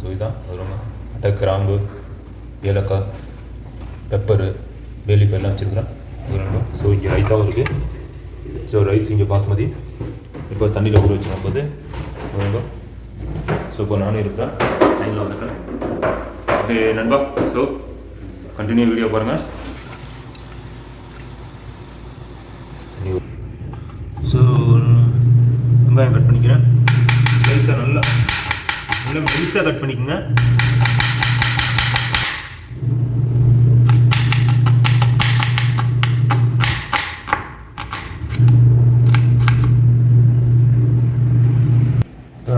இதுதான் வரும். அட்டை, கிராம்பு, ஏலக்காய், பெப்பரு, பேலிப் எல்லாம் வச்சுருக்கிறேன். ஸோ இங்கே ரைத்தாவும் இருக்குது. ஸோ ரைஸ் இங்கே பாஸ்மதி இப்போ தண்ணியில் ஊற வச்சு போது வரும். ஸோ இப்போ நானும் இருக்கிறேன், லைனில் வந்துடுறேன். ஓகே நண்பா, ஸோ கண்டினியூ வீடியோ பாருங்கள். ஸோ வெங்காயம் கட் பண்ணிக்கிறேன். ஸ்லைஸாக நல்லா மெலிசாக கட் பண்ணிக்கோங்க.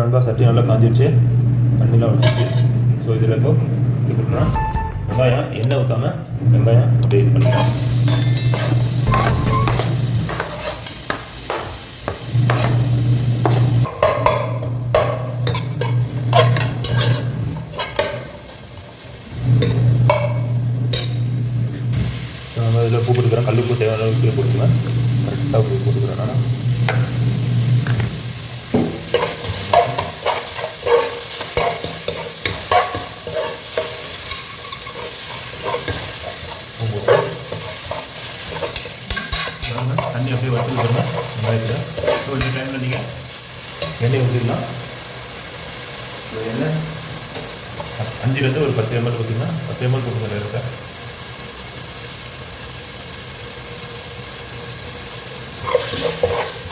நண்பா சட்டி நல்லா காஞ்சிடுச்சு, தண்ணிலாம் வச்சுச்சு. ஸோ இதில் இப்போ இது பண்ணலாம். வெங்காயம் எண்ணெய் ஊற்றாமல் வெங்காயம் அப்படியே இது பண்ணிக்கலாம். நம்ம இதில் உப்பு போட்டுக்கிறேன், கல் உப்பு தேவையான உப்பு போட்டுக்கிறேன். கரெக்டாக உப்பு போட்டுக்கிறேன் நான். தண்ணி அப்படியே வச்சுருக்கணும் வெங்காயத்தில். ஸோ இந்த டைமில் நீங்கள் எண்ணெய் ஊற்றிடலாம். எண்ணெய் 5லேருந்து ஒரு 10 ml ஊற்றிங்கன்னா 10 ml போட்டுங்க இருக்கேன்.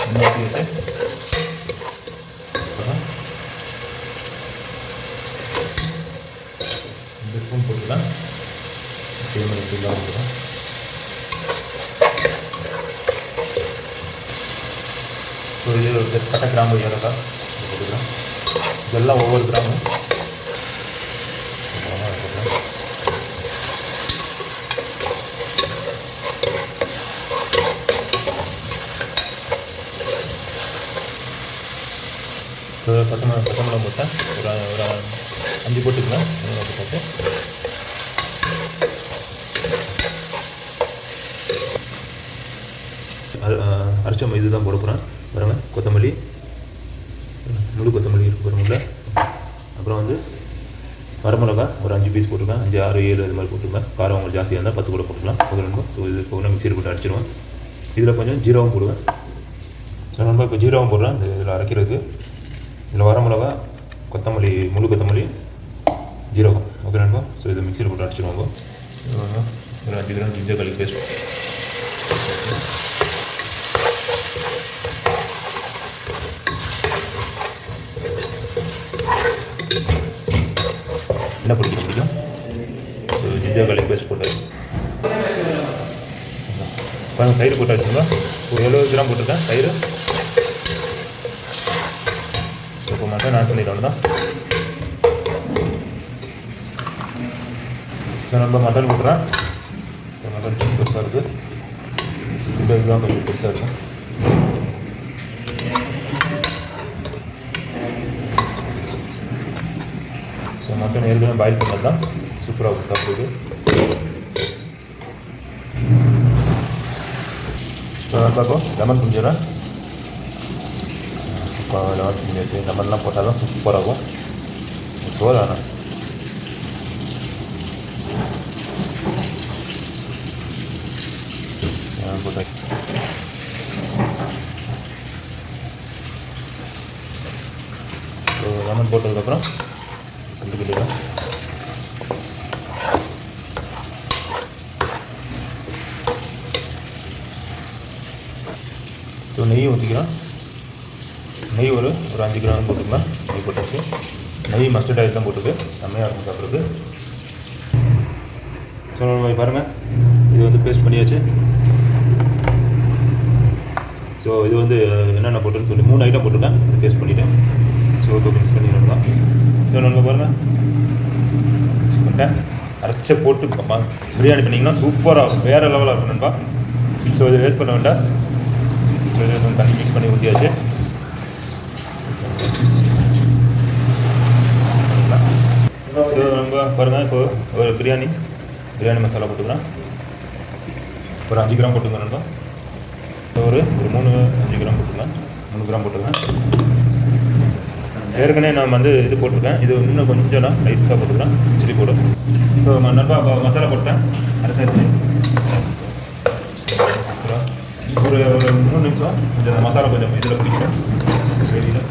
எண்ணெய் ஊற்றி வச்சு 2 ஸ்பூன் போட்டுக்கலாம். 10 ml ஊற்றிடலாம். ஸோ இது பட்டை, கிராம்பு, ஏலக்காய் போட்டுக்கலாம். இதெல்லாம் ஒவ்வொரு கிராமும் பச்சை மிளகாய் போட்டேன். ஒரு 5 போட்டுக்கலாம். போட்டு அரைச்ச இது தான் போட போகிறேன். பாருங்க, கொத்தமல்லி, முழு கொத்தமல்லி இருக்கு பாருங்க. அப்புறம் வந்து வரமிளகா ஒரு 5 பீஸ் போட்டுருக்கேன். 5, 6, 7 இது மாதிரி போட்டுருக்கேன். காரம் உங்களுக்கு ஜாஸ்தியாக இருந்தால் 10 கூட போட்டுக்கலாம். ரொம்ப ஸோ இது இப்போ மிக்சியில் போட்டு அடிச்சிடுவேன். இதில் கொஞ்சம் ஜீரகம் போடுவேன். ஸோ நம்ம இப்போ ஜீரகம் போடுறேன் இந்த இதில் அரைக்கிறதுக்கு. இதில் வரமிளகா, கொத்தமல்லி, முழு கொத்தமல்லி, ஜீரகம். ஓகே நண்பா. ஸோ இதை மிக்சியில் போட்டு அடிச்சிடுவாங்க. ஒரு 5 கிராம் ஜிஞ்சர் garlic பேஸ்ட். என்ன பிடிக்கும்? ஸோ ஜிஞ்சர் garlic பேஸ்ட் போட்டு பாருங்கள். தயிர் போட்டு வச்சுருங்க. ஒரு 70 கிராம் போட்டுருக்கேன் தயிர். இப்போ மட்டும் ஆட் பண்ணிடணும் தான். ஸோ நம்ம மட்டன் போட்டுறேன். ஸோ மட்டன் பெருசாக இருக்குது. 20 கிராம் கொஞ்சம் பெருசாக இருக்கும். ஸோ மட்டன் ஏற்கனவே பாயில் பண்ணது தான் சூப்பராக இருக்கும் சாப்பிடுது. ஸோ பார்ப்போம். லெமன் புரிஞ்சிடறேன். லெமன் புரிஞ்சிட்டு லெமன்லாம் போட்டால் தான் சூப்பராகும் சோறு. ஆனால் போட்டு ஸோ லெமன் போட்டதுக்கப்புறம் கிண்டிக்கலாம். ஸோ நெய் ஊற்றிக்கலாம். நெய் ஒரு 5 கிராம் போட்டுக்கலாம். நெய் போட்டாச்சு. நெய் மஸ்டர்ட் ஆயில் தான் போட்டுக்கு செம்மையாக இருக்கும் சாப்பிட்றது. ஸோ பாருங்கள், இது வந்து பேஸ்ட் பண்ணியாச்சு. ஸோ இது வந்து என்னென்ன போட்டுன்னு சொல்லி 3 ஐட்டம் போட்டுருக்கேன். பேஸ்ட் பண்ணிவிட்டேன். ஸோ இப்போ மிக்ஸ் பண்ணிடணும் தான். ஸோ நம்ம பாருங்கள், சிக்கன் அரைச்ச போட்டு பிரியாணி பண்ணிங்கன்னா சூப்பராக வேறு லெவலாக இருக்கும் நண்பா. ஸோ இதை வேஸ்ட் பண்ண வேண்டாம். தண்ணி மிக்ஸ் பண்ணி ஊற்றியாச்சு. ஸோ நம்ம பாருங்கள், இப்போ ஒரு பிரியாணி மசாலா போட்டுக்கிறேன். ஒரு 5 கிராம் போட்டுக்கிறேன் நண்பா. ஒரு 3 5 கிராம் போட்டுக்கலாம். 3 கிராம் போட்டுக்கலாம். ஏற்கனவே நான் வந்து இது போட்டிருக்கேன். இது இன்னும் கொஞ்சம் நான் லைட்டாக போட்டுக்கிறேன் சில்லி போடும். ஸோ நல்லா மசாலா போட்டேன் அரைச்சாச்சு. ஒரு 3 நிமிஷம் கொஞ்சம் மசாலா கொஞ்சம் இதில் பிடிக்கும் வெளியில்.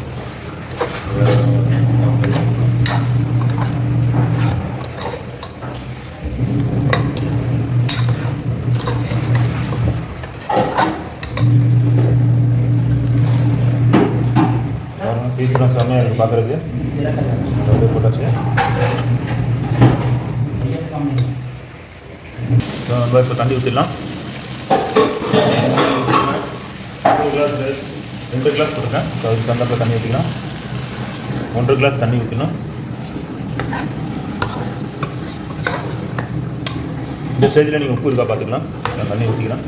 பீஸ்லாம் செம்மையாக இருக்குது பார்க்குறதுக்கு. அப்படியே போட்டாச்சு. ஸோ நம்ம இப்போ தண்ணி ஊற்றிடலாம். 2 கிளாஸ் போட்டிருக்கேன். ஸோ அதுக்கு தந்தப்பில் தண்ணி ஊற்றிக்கலாம். 1.5 கிளாஸ் தண்ணி ஊற்றிக்கலாம். இந்த ஸ்டேஜில் நீங்கள் உப்பு இருக்கா பார்த்துக்கலாம். தண்ணி ஊற்றிக்கலாம்.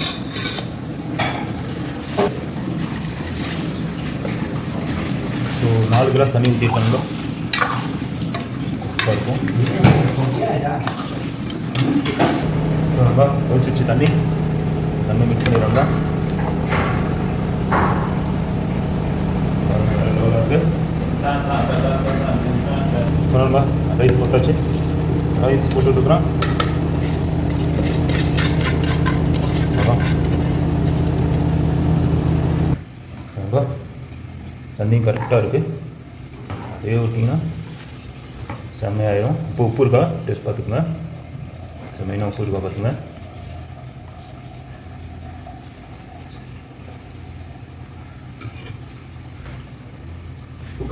ஸோ 4 கிளாஸ் தண்ணி ஊற்றிருக்காங்க. இருக்கும் ரொம்ப ஒழிச்சிச்சு தண்ணி மிக்ஸ் பண்ணிடுவாங்க. சொன்னா ரைஸ் போட்டாச்சு. ரைஸ் போட்டுருக்குறோம். தண்ணி கரெக்டாக இருக்குது. வேக விட்டிங்கன்னா செம்மையாயிடும். உப்பு இருக்கா டேஸ்ட் பார்த்துக்குங்க. செம்மையாக உப்பு இருக்கா பார்த்துங்க.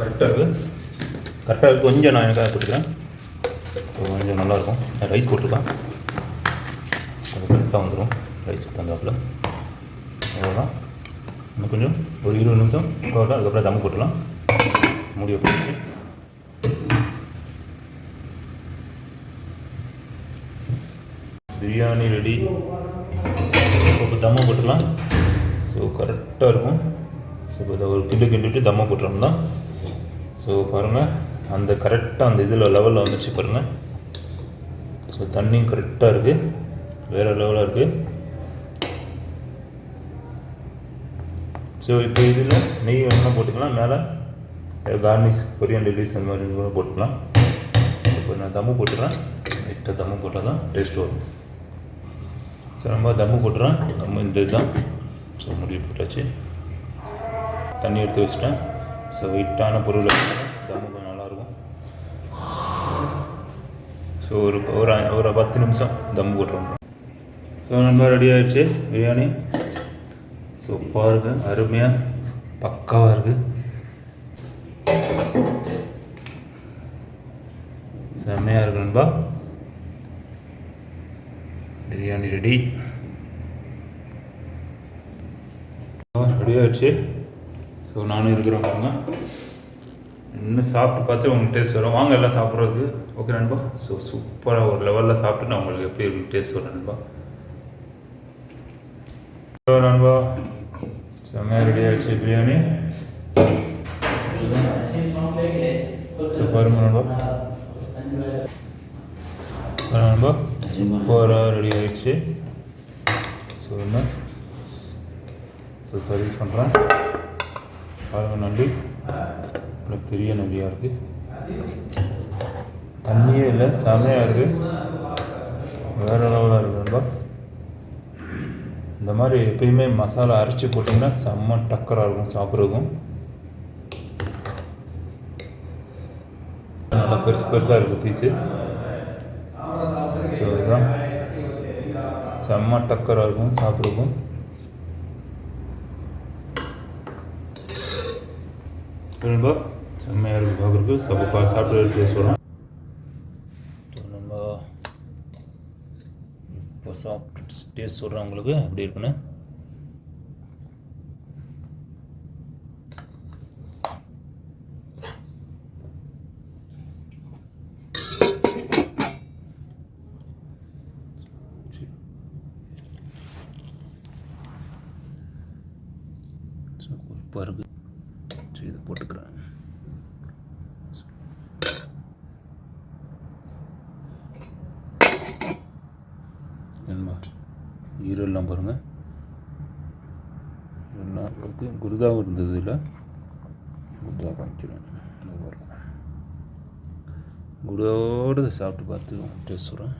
கரெக்டாக இருக்குது. கொஞ்சம் நான் எனக்காக போட்டுக்கிறேன். ஸோ கொஞ்சம் நல்லாயிருக்கும். ரைஸ் போட்டிருக்கேன். அது கரெக்டாக வந்துடும். ரைஸ் தந்தாப்பில் அவ்வளோதான். இன்னும் கொஞ்சம் ஒரு 20 நிமிஷம் போட்டோம். அதுக்கப்புறம் தம் போட்டுடலாம். மூடிய போட்டு பிரியாணி ரெடி. இப்போ தம்மை போட்டுடலாம். ஸோ கரெக்டாக இருக்கும். ஸோ இதை ஒரு கிண்டுட்டு தம்மை போட்டுறோம்னா ஸோ பாருங்கள் அந்த கரெக்டாக அந்த இதில் லெவலில் வந்துச்சு பாருங்கள். ஸோ தண்ணியும் கரெக்டாக இருக்குது. வேறு லெவலாக இருக்குது. ஸோ இப்போ இதில் நெய் வேணால் போட்டுக்கலாம். மேலே கார்னிஷ் கொரியாண்டர் லீவ்ஸ் அந்த மாதிரி கூட போட்டுக்கலாம். இப்போ நான் தம்மு போட்டுறேன். லைட்டாக தம்மு போட்டால் தான் டேஸ்ட் வரும். ஸோ நம்ம தம்மு போட்டுறேன். தம்மு இந்த இதுதான். ஸோ முடிவு போட்டாச்சு. தண்ணி எடுத்து வச்சுட்டேன். ஸோ வெயிட்டான பொருள் தம்மு கொஞ்சம் நல்லாயிருக்கும். ஸோ ஒரு 10 நிமிஷம் தம்மு போட்டுருவோம். ஸோ நம்ம ரெடி ஆகிடுச்சு பிரியாணி. சூப்பராக இருக்குது. அருமையாக பக்காவாக இருக்குது. செம்மையாக இருக்கு நண்பா. பிரியாணி ரெடி ஆகிடுச்சு. ஸோ நானும் இருக்கிறேன் பாருங்க. இன்னும் சாப்பிட்டு பார்த்து உங்களுக்கு டேஸ்ட் வரும். வாங்க எல்லாம் சாப்பிட்றதுக்கு. ஓகே நண்பா. ஸோ சூப்பராக ஒரு லெவலில் சாப்பிட்டு நான் உங்களுக்கு எப்படி இருக்கு டேஸ்ட் வரும் நண்பா. ஸோ நண்பா செம்மையாக ரெடி ஆகிடுச்சு பிரியாணி. பாருங்க நண்பா. நண்பா சூப்பராக ரெடி ஆகிடுச்சு. ஸோ என்ன சர்வீஸ் பண்ணுறேன் பாருங்கள். நன்றி. பெரிய நன்றியாக இருக்குது. தண்ணியே இல்லை. செம்மையாக இருக்குது. வேறு லெவலாக இருக்குது நண்பா. இந்த மாதிரி எப்பயுமே மசாலா அரைச்சி போட்டிங்கன்னா செம்ம டக்கராக இருக்கும் சாப்பிட்றதுக்கும். நல்லா பெருசாக இருக்குது பீஸு. ஸோ இதுதான் செம்ம டக்கராக இருக்கும் சாப்பிட்றதுக்கும். ரொம்ப செம்மையாக இருக்குது பார்க்குறதுக்கு. சாப்பிட்டு எடுத்து சொல்கிறோம். நம்ம இப்போ சாப்பிட்டு டேஸ்ட் சொல்கிறேன் உங்களுக்கு எப்படி இருக்குன்னு. குறிப்பாக இருக்குது. சரி இதை போட்டுக்கிறேன். என்னமா ஈரெல்லாம் பாருங்கள். இதெல்லாம் குருதாவும் இருந்தது. இல்லை குருதா காமிக்கிறேன். குடோடு சாப்பிட்டு பார்த்து டேஸ்ட் சொல்கிறேன்.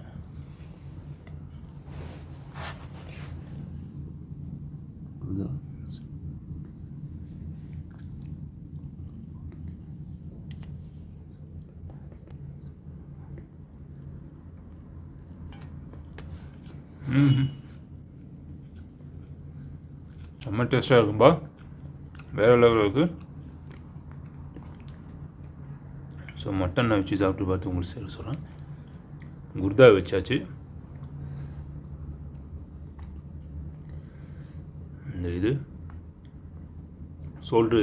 செம்ம டேஸ்ட்டாக இருக்கும்பா, வேறு லெவலில் இருக்குது. ஸோ மட்டன் நான் வச்சு சாப்பிட்டு பார்த்து உங்களுக்கு சேர சொல்கிறேன். குர்தா வச்சாச்சு. இந்த இது சோல்ட்ரு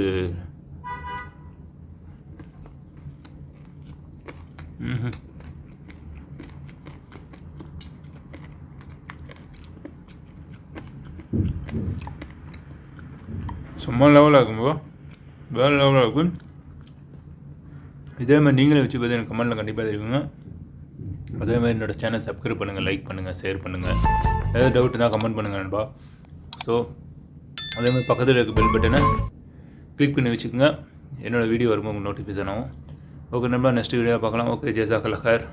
சும்மா லெவலாக இருக்கும்போ, வேறு லெவலாக இருக்கும். இதே மாதிரி நீங்களே வச்சு பார்த்து எனக்கு கமெண்ட்டில் கண்டிப்பாக தெரியுங்க. அதே மாதிரி என்னோடய சேனல் சப்ஸ்கிரைப் பண்ணுங்கள், லைக் பண்ணுங்கள், ஷேர் பண்ணுங்கள். ஏதாவது டவுட்னா கமெண்ட் பண்ணுங்கள் நண்பா. ஸோ அதே மாதிரி பக்கத்தில் இருக்க பெல் பட்டனை கிளிக் பண்ணி வச்சுக்கோங்க. என்னோடய வீடியோ வரும்போது உங்களுக்கு நோட்டிஃபிகேஷன் ஆகும். ஓகே நண்பா, நெக்ஸ்ட் வீடியோ பார்க்கலாம். ஓகே, ஜெசாக்கல் ஹைர்.